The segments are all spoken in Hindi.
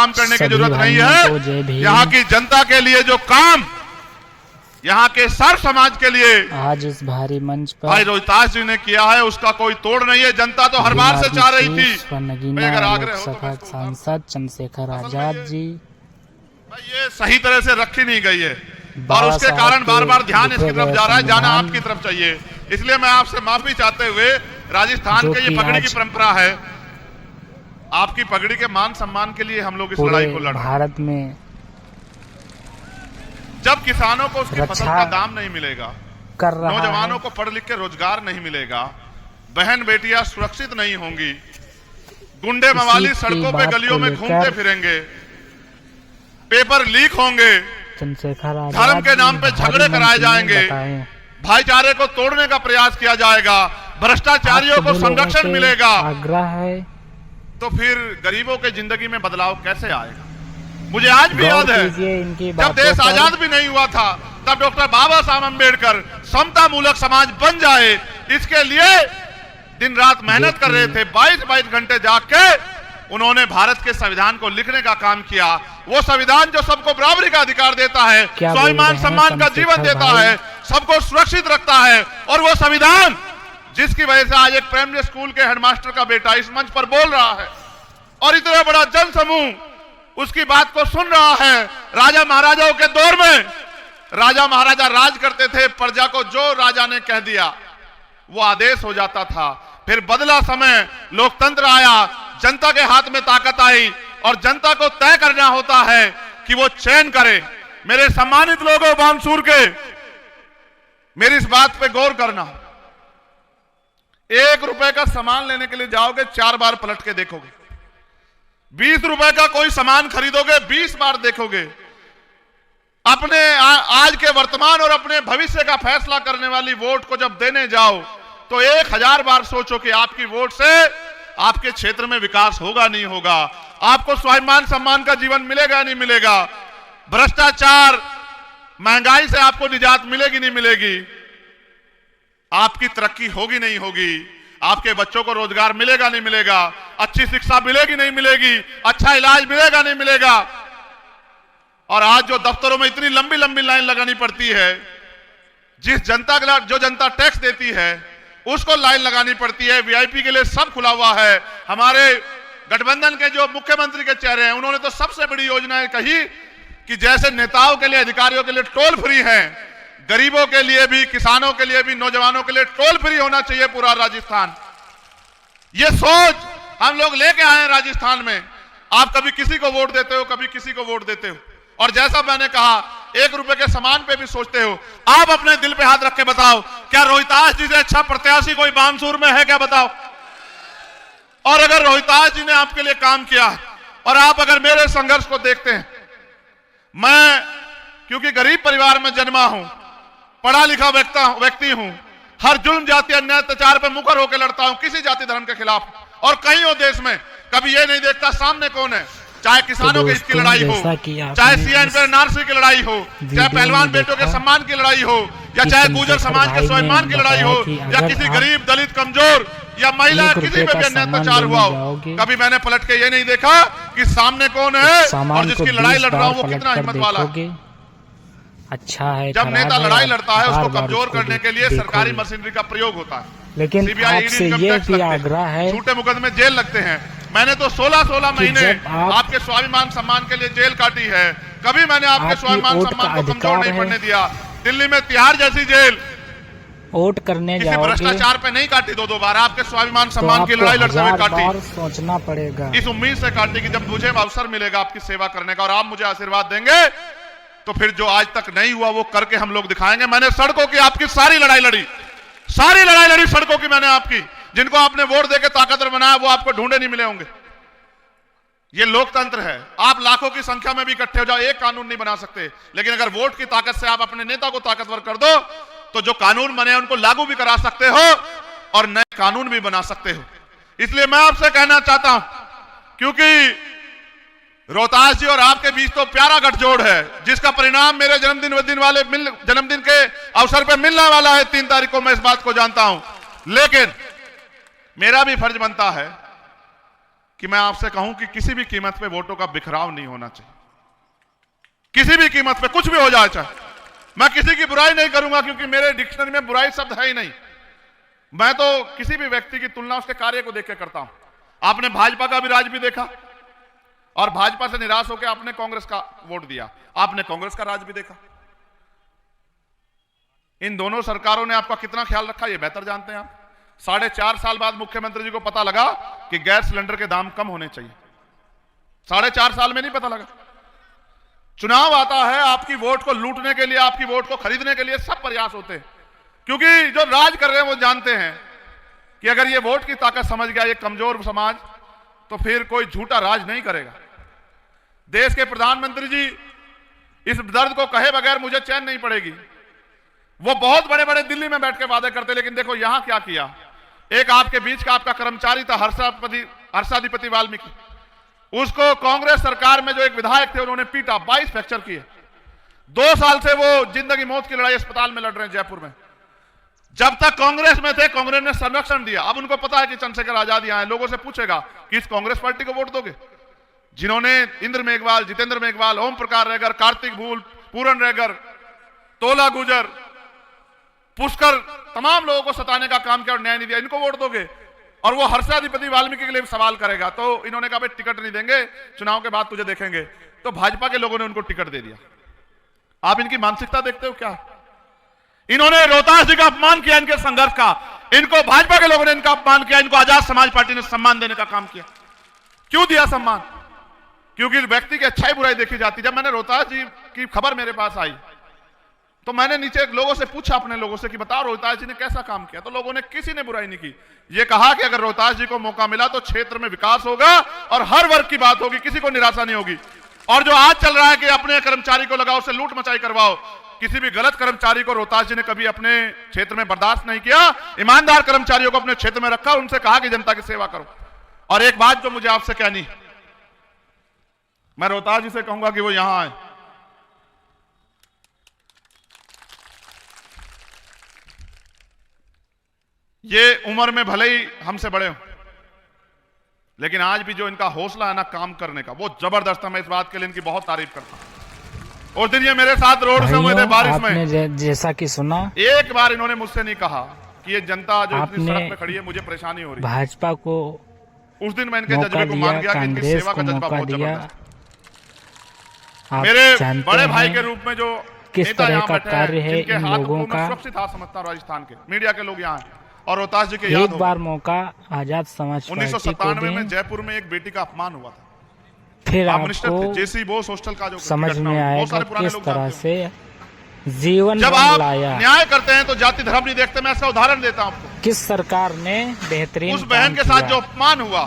काम करने की जरूरत नहीं है। यहाँ की जनता के लिए जो काम यहाँ के सर समाज के लिए आज इस भारी मंच पर भाई रोहितास जी ने किया है, उसका कोई तोड़ नहीं है। जनता तो हर बार से चाह रही थी। अगर आग्रह हो लोकसभा सांसद चंद्रशेखर आजाद जी, ये सही तरह से रखी नहीं गई है और उसके कारण बार बार ध्यान इसकी तरफ जा रहा है, जाना आपकी तरफ चाहिए। इसलिए मैं आपसे माफी चाहते हुए, राजस्थान के ये पगड़ी की परंपरा है, आपकी पगड़ी के मान सम्मान के लिए हम लोग इस लड़ाई को लड़ रहे हैं। भारत में जब किसानों को उसकी फसल का दाम नहीं मिलेगा, कर रहा नौजवानों को पढ़ लिख के रोजगार नहीं मिलेगा, बहन बेटियां सुरक्षित नहीं होंगी, गुंडे मवाली सड़कों पे गलियों में घूमते फिरेंगे, पेपर लीक होंगे, धर्म के नाम पे झगड़े कराए जाएंगे, भाईचारे को तोड़ने का प्रयास किया जाएगा, भ्रष्टाचारियों को संरक्षण मिलेगा, आग्रह है, तो फिर गरीबों के जिंदगी में बदलाव कैसे आएगा? मुझे आज भी याद है जब देश आजाद भी नहीं हुआ था, तब डॉक्टर बाबा साहब अम्बेडकर समता मूलक समाज बन जाए, इसके लिए दिन रात मेहनत कर रहे थे। 22-22 घंटे जाग के उन्होंने भारत के संविधान को लिखने का काम किया। वो संविधान जो सबको बराबरी का अधिकार देता है, स्वाभिमान सम्मान का जीवन देता है, सबको सुरक्षित रखता है, और वो संविधान जिसकी वजह से आज एक प्राइमरी स्कूल के हेडमास्टर का बेटा इस मंच पर बोल रहा है और इतना बड़ा जन समूह उसकी बात को सुन रहा है। राजा महाराजाओं के दौर में राजा महाराजा राज करते थे, प्रजा को जो राजा ने कह दिया वो आदेश हो जाता था। फिर बदला समय, लोकतंत्र आया, जनता के हाथ में ताकत आई और जनता को तय करना होता है कि वो चयन करे। मेरे सम्मानित लोगों बानसूर के, मेरी इस बात पे गौर करना, 1 रुपए का सामान लेने के लिए जाओगे 4 बार पलट के देखोगे, 20 रुपए का कोई सामान खरीदोगे 20 बार देखोगे। अपने आज के वर्तमान और अपने भविष्य का फैसला करने वाली वोट को जब देने जाओ तो 1000 बार सोचो कि आपकी वोट से आपके क्षेत्र में विकास होगा नहीं होगा, आपको स्वाभिमान सम्मान का जीवन मिलेगा नहीं मिलेगा, भ्रष्टाचार महंगाई से आपको निजात मिलेगी नहीं मिलेगी, आपकी तरक्की होगी नहीं होगी, आपके बच्चों को रोजगार मिलेगा नहीं मिलेगा, अच्छी शिक्षा मिलेगी नहीं मिलेगी, अच्छा इलाज मिलेगा नहीं मिलेगा। और आज जो दफ्तरों में इतनी लंबी लंबी लाइन लगानी पड़ती है, जिस जनता के लिए जो जनता टैक्स देती है उसको लाइन लगानी पड़ती है, वीआईपी के लिए सब खुला हुआ है। हमारे गठबंधन के जो मुख्यमंत्री के चेहरे हैं, उन्होंने तो सबसे बड़ी योजनाएं कही कि जैसे नेताओं के लिए, अधिकारियों के लिए टोल फ्री है, गरीबों के लिए भी, किसानों के लिए भी, नौजवानों के लिए टोल फ्री होना चाहिए पूरा राजस्थान। ये सोच हम लोग लेके आए हैं राजस्थान में। आप कभी किसी को वोट देते हो, कभी किसी को वोट देते हो, और जैसा मैंने कहा 1 रुपए के सामान पे भी सोचते हो। आप अपने दिल पे हाथ रख के बताओ, क्या रोहितास जी से अच्छा प्रत्याशी कोई बानसूर में है क्या? बताओ। और अगर रोहितास जी ने आपके लिए काम किया और आप अगर मेरे संघर्ष को देखते हैं, मैं क्योंकि गरीब परिवार में जन्मा हूं, पढ़ा लिखा व्यक्ति हूं, हर जुल्म जाति अन्याय अत्याचार पे मुखर होकर लड़ता हूं, किसी जाति धर्म के खिलाफ, और कहीं हो देश में कभी ये नहीं देखता सामने कौन है, चाहे किसानों के इसकी लड़ाई हो, चाहे सीएन पे नारसी की लड़ाई हो, चाहे पहलवान बेटों के सम्मान की लड़ाई हो, या चाहे गुर्जर समाज के स्वाभिमान की लड़ाई हो, या किसी गरीब दलित कमजोर या महिला किसी पे भी अन्याय अत्याचार हुआ हो, कभी मैंने पलट के ये नहीं देखा कि सामने कौन है और जिसकी लड़ाई लड़ रहा हूं वो कितना हिम्मत वाला है। अच्छा है, जब नेता लड़ाई लड़ता है उसको कमजोर करने के लिए सरकारी मशीनरी का प्रयोग होता है, लेकिन आपसे ये भी आग्रह है, झूठे मुकदमे जेल लगते हैं। मैंने तो 16-16 महीने आपके स्वाभिमान सम्मान के लिए जेल काटी है, कभी मैंने आपके स्वाभिमान सम्मान को कमजोर नहीं पड़ने दिया। दिल्ली में तिहाड़ जैसी जेल वोट करने किसी भ्रष्टाचार पे नहीं काटी, 2-2 बार आपके स्वाभिमान सम्मान की लड़ाई लड़ते हुए काटी। सोचना पड़ेगा, इस उम्मीद से काटी कि जब मुझे अवसर मिलेगा आपकी सेवा करने का और आप मुझे आशीर्वाद देंगे तो फिर जो आज तक नहीं हुआ वो करके हम लोग दिखाएंगे। मैंने सड़कों की आपकी सारी लड़ाई लड़ी सड़कों की मैंने आपकी। जिनको आपने वोट देके ताकतवर बनाया वो आपको ढूंढे नहीं मिले होंगे। ये लोकतंत्र है, आप लाखों की संख्या में भी इकट्ठे हो जाओ, एक कानून नहीं बना सकते, लेकिन अगर वोट की ताकत से आप अपने नेता को ताकतवर कर दो तो जो कानून बने उनको लागू भी करा सकते हो और नए कानून भी बना सकते हो। इसलिए मैं आपसे कहना चाहता हूं, क्योंकि रोहतास जी और आपके बीच तो प्यारा गठजोड़ है, जिसका परिणाम मेरे जन्मदिन के अवसर पर मिलने वाला है 3 तारीख को, मैं इस बात को जानता हूं। लेकिन मेरा भी फर्ज बनता है कि मैं आपसे कहूं कि किसी भी कीमत पे वोटों का बिखराव नहीं होना चाहिए। किसी भी कीमत पे कुछ भी हो जाए, चाहे मैं किसी की बुराई नहीं करूंगा, क्योंकि मेरे डिक्शनरी में बुराई शब्द है ही नहीं। मैं तो किसी भी व्यक्ति की तुलना उसके कार्य को देख के करता हूं। आपने भाजपा का भी राज भी देखा और भाजपा से निराश होकर आपने कांग्रेस का वोट दिया, आपने कांग्रेस का राज भी देखा। इन दोनों सरकारों ने आपका कितना ख्याल रखा ये बेहतर जानते हैं आप। 4.5 साल बाद मुख्यमंत्री जी को पता लगा कि गैस सिलेंडर के दाम कम होने चाहिए। 4.5 साल में नहीं पता लगा। चुनाव आता है, आपकी वोट को लूटने के लिए, आपकी वोट को खरीदने के लिए सब प्रयास होते हैं, क्योंकि जो राज कर रहे हैं वो जानते हैं कि अगर ये वोट की ताकत समझ गया ये कमजोर समाज, तो फिर कोई झूठा राज नहीं करेगा। देश के प्रधानमंत्री जी इस दर्द को कहे बगैर मुझे चैन नहीं पड़ेगी। वो बहुत बड़े बड़े दिल्ली में बैठ के वादे करते, लेकिन देखो यहां क्या किया। एक आपके बीच का आपका कर्मचारी था हर्षाधिपति वाल्मीकि, उसको कांग्रेस सरकार में जो एक विधायक थे उन्होंने पीटा, 22 फ्रैक्चर किए। 2 साल से वो जिंदगी मौत की लड़ाई अस्पताल में लड़ रहे हैं जयपुर में। जब तक कांग्रेस में थे कांग्रेस ने संरक्षण दिया। अब उनको पता है कि चंद्रशेखर आजाद यहां है, लोगों से पूछेगा कि इस कांग्रेस पार्टी को वोट दोगे जिन्होंने इंद्र मेघवाल, जितेंद्र मेघवाल, ओम प्रकाश रेगर, कार्तिक भूल, पूरन रेगर, तोला गुजर, पुष्कर, तमाम लोगों को सताने का काम किया और न्याय नहीं दिया, इनको वोट दोगे? और वो हर्षाधिपति वाल्मीकि के लिए सवाल करेगा, तो इन्होंने कहा भाई टिकट नहीं देंगे, चुनाव के बाद तुझे देखेंगे। तो भाजपा के लोगों ने उनको टिकट दे दिया। आप इनकी मानसिकता देखते हो क्या? इन्होंने रोहतास जी का अपमान किया, इनके संघर्ष का, इनको भाजपा के लोगों ने इनका अपमान किया, इनको आजाद समाज पार्टी ने सम्मान देने का काम किया। क्यों दिया सम्मान? क्योंकि व्यक्ति की अच्छाई बुराई देखी जाती। जब मैंने रोहतास जी की खबर मेरे पास आई तो मैंने नीचे लोगों से पूछा, अपने लोगों से, कि बताओ रोहतास जी ने कैसा काम किया। तो लोगों ने किसी ने बुराई नहीं की। ये कहा कि अगर रोहतास जी को मौका मिला तो क्षेत्र में विकास होगा और हर वर्ग की बात होगी, किसी को निराशा नहीं होगी। और जो आज चल रहा है कि अपने कर्मचारी को लगाओ, उससे लूट मचाई करवाओ, किसी भी गलत कर्मचारी को रोहतास जी ने कभी अपने क्षेत्र में बर्दाश्त नहीं किया। ईमानदार कर्मचारियों को अपने क्षेत्र में रखा, उनसे कहा कि जनता की सेवा करो। और एक बात जो मुझे आपसे कहनी, मैं रोहतास जी से कहूंगा कि वो यहां आए। ये उम्र में भले ही हमसे बड़े हो, लेकिन आज भी जो इनका हौसला है ना काम करने का, वो जबरदस्त है। मैं इस बात के लिए इनकी बहुत तारीफ करता हूं। उस दिन ये मेरे साथ रोड से हुए थे बारिश में, जैसा कि सुना, एक बार इन्होंने मुझसे नहीं कहा कि ये जनता जो इतनी सड़क पे खड़ी है मुझे परेशानी हो रही है। भाजपा को उस दिन मैं इनके जज्बे को मान गया कि इनकी सेवा का जज्बा बहुत जबरदस्त है। मेरे बड़े भाई के रूप में जो किस तरह का कार्य है इन लोगों का, सुरक्षित हाथ समझता हूं। राजस्थान के मीडिया के लोग यहाँ हैं और रोहतास जी के एक बार मौका आजाद समाज पार्टी को 1997 में जयपुर में एक बेटी का अपमान हुआ था, फिर आपको जेसी बोस हॉस्टल का जो समझ में आएगा किस तरह से जीवन जब आप लाया। न्याय करते हैं तो जाति धर्म नहीं देखते। मैं इसका उदाहरण देता हूं आपको। किस सरकार ने बेहतरीन उस बहन के साथ जो अपमान हुआ,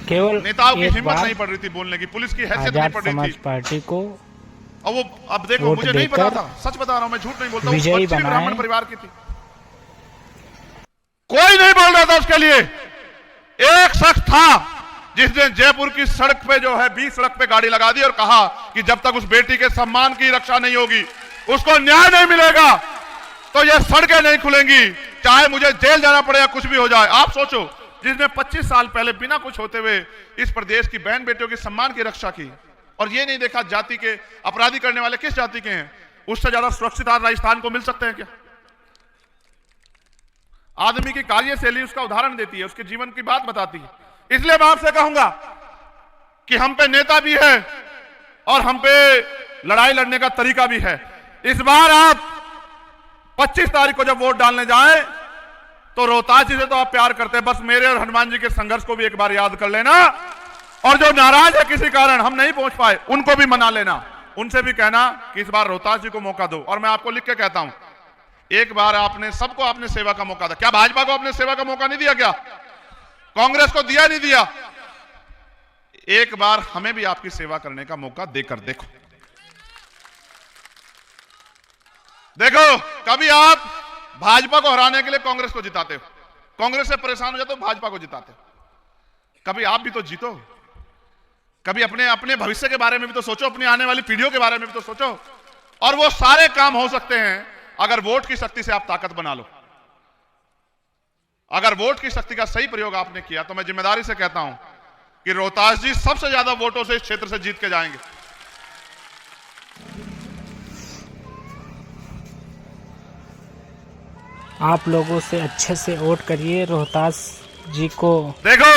केवल नेताओं की हिम्मत नहीं पड़ रही थी बोलने की, पुलिस की हैसियत नहीं पड़ रही थी। पार्टी को और वो अब देखो, मुझे नहीं पता था, सच बता रहा हूं, मैं झूठ नहीं बोलता हूं। ब्राह्मण परिवार की थी, कोई नहीं बोल रहा था उसके लिए। एक शख्स था जिसने जयपुर की सड़क पे जो है 20 सड़क पे गाड़ी लगा दी और कहा कि जब तक उस बेटी के सम्मान की रक्षा नहीं होगी, उसको न्याय नहीं मिलेगा, तो ये सड़कें नहीं खुलेंगी, चाहे मुझे जेल जाना पड़े या कुछ भी हो जाए। आप सोचो, जिसने 25 साल पहले बिना कुछ होते हुए इस प्रदेश की बहन बेटियों के सम्मान की रक्षा की, और ये नहीं देखा जाति के अपराधी करने वाले किस जाति के हैं, उससे ज्यादा सुरक्षित आज राजस्थान को मिल सकते हैं क्या? आदमी की कार्यशैली उसका उदाहरण देती है, उसके जीवन की बात बताती है। इसलिए मैं आपसे कहूंगा कि हम पे नेता भी है और हम पे लड़ाई लड़ने का तरीका भी है। इस बार आप 25 तारीख को जब वोट डालने जाएं तो रोहतास जी से तो आप प्यार करते हैं, बस मेरे और हनुमान जी के संघर्ष को भी एक बार याद कर लेना, और जो नाराज है किसी कारण हम नहीं पहुंच पाए उनको भी मना लेना, उनसे भी कहना कि इस बार रोहतास जी को मौका दो। और मैं आपको लिख के कहता हूं, एक बार आपने सबको आपने सेवा का मौका दिया। क्या भाजपा को आपने सेवा का मौका नहीं दिया? क्या कांग्रेस को दिया नहीं दिया? एक बार हमें भी आपकी सेवा करने का मौका देकर देखो। देखो, कभी आप भाजपा को हराने के लिए कांग्रेस को जिताते हो, कांग्रेस से परेशान हो जाते हो, भाजपा को जिताते हो। कभी आप भी तो जीतो, कभी अपने अपने भविष्य के बारे में भी तो सोचो, अपनी आने वाली पीढ़ियों के बारे में भी तो सोचो। और वो सारे काम हो सकते हैं अगर वोट की शक्ति से आप ताकत बना लो। अगर वोट की शक्ति का सही प्रयोग आपने किया तो मैं जिम्मेदारी से कहता हूं कि रोहतास जी सबसे ज्यादा वोटों से इस क्षेत्र से जीत के जाएंगे। आप लोगों से अच्छे से वोट करिए, रोहतास जी को देखो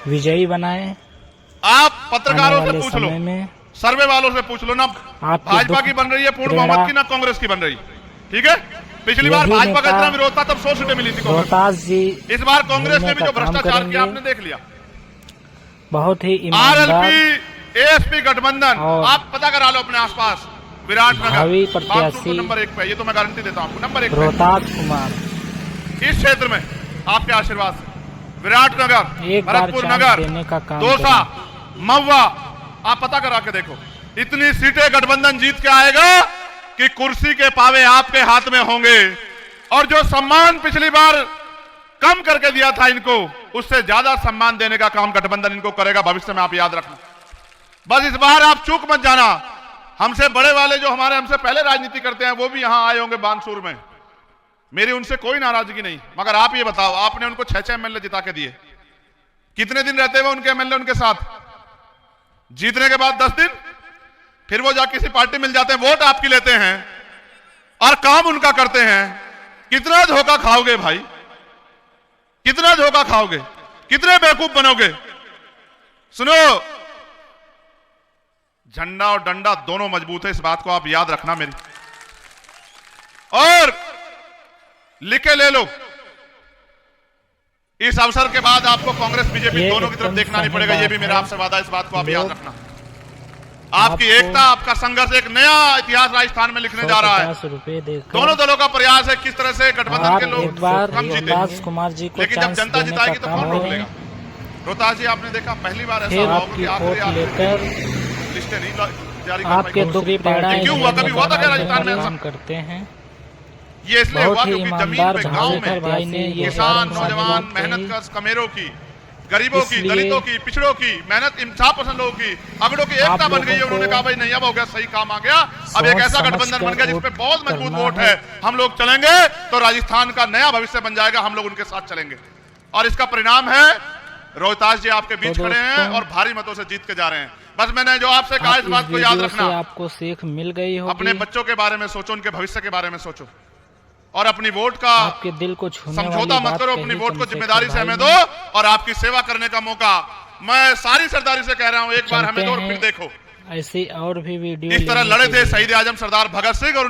विजयी बनाए। आप पत्रकारों से पूछ लो, में सर्वे वालों से पूछ लो ना, भाजपा की बन रही है पूर्ण बहुमत की, ना कांग्रेस की बन रही। ठीक है, पिछली बार भाजपा का इतना विरोध था तब 100 सीटें मिली थी रोहतास जी। इस बार कांग्रेस ने भी जो भ्रष्टाचार किया आपने देख लिया। बहुत ही ईमानदार आरएलपी एएसपी गठबंधन आप पता करा लो अपने आसपास। भावी प्रत्याशी नंबर 1 पे, ये तो मैं गारंटी देता हूँ आपको, नंबर 1 रोहतास कुमार। इस क्षेत्र में आपके आशीर्वाद से विराटनगर, भरतपुर नगर, दौसा, महुआ, आप पता करा के देखो, इतनी सीटें गठबंधन जीत के आएगा कि कुर्सी के पावे आपके हाथ में होंगे। और जो सम्मान पिछली बार कम करके दिया था इनको, उससे ज्यादा सम्मान देने का काम गठबंधन इनको करेगा भविष्य में, आप याद रखना। बस इस बार आप चूक मत जाना। हमसे बड़े वाले जो हमारे हमसे पहले राजनीति करते हैं वो भी यहां आए होंगे बानसूर में, मेरी उनसे कोई नाराजगी नहीं, मगर आप ये बताओ, आपने उनको 6-6 एमएलए जिता के दिए, कितने दिन रहते हुए उनके एमएलए उनके साथ? जीतने के बाद 10 दिन, फिर वो जाके किसी पार्टी मिल जाते हैं, वोट आपकी लेते हैं और काम उनका करते हैं। कितना धोखा खाओगे भाई, कितना धोखा खाओगे, कितने बेवकूफ बनोगे? सुनो, झंडा और डंडा दोनों मजबूत है, इस बात को आप याद रखना मेरी। और लिखे ले लो, इस अवसर के बाद आपको कांग्रेस बीजेपी दोनों की तरफ देखना नहीं पड़ेगा, ये भी मेरा आपसे वादा है, इस बात को आप याद रखना। आपकी एकता, आपका संघर्ष एक नया इतिहास राजस्थान में लिखने जा रहा है। दोनों दलों का प्रयास है किस तरह से गठबंधन के लोग कम जीते, कुमार जी को लेकिन जब जनता जिताएगी तो कौन रोक लेगा? रोहतास जी आपने देखा पहली बार ऐसा हुआ कि आखिरी लिस्टें नहीं जारी कर आपके दुख पीड़ाएं क्यों हुआ? कभी हुआ था क्या राजस्थान में ऐसा? करते हैं ये इसलिए हुआ क्योंकि जमीन पे गांव भाई ने में किसान, नौजवान, मेहनत कर कमेरों की, गरीबों की, दलितों की, पिछड़ों की मेहनत, इंसाफ पसंद लोगों की, अगड़ों की एकता बन गई है। उन्होंने कहा भाई नहीं अब हो गया, सही काम आ गया, अब एक ऐसा गठबंधन बन गया जिसपे बहुत मजबूत वोट है, हम लोग चलेंगे तो राजस्थान का नया भविष्य बन जाएगा, हम लोग उनके साथ चलेंगे। और इसका परिणाम है रोहतास जी आपके बीच खड़े हैं और भारी मतों से जीत के जा रहे हैं। बस मैंने जो आपसे कहा इस बात को याद रखना, आपको सीख मिल गई होगी। अपने बच्चों के बारे में सोचो, उनके भविष्य के बारे में सोचो और अपनी वोट का आपके दिल को समझौता मत करो, अपनी वोट को जिम्मेदारी से हमें दो और आपकी सेवा करने का मौका मैं सारी सरदारी से कह रहा हूं, एक बार हमें दो और फिर देखो। ऐसी और भी वीडियो इस तरह लड़े थे शहीद आजम सरदार भगत सिंह और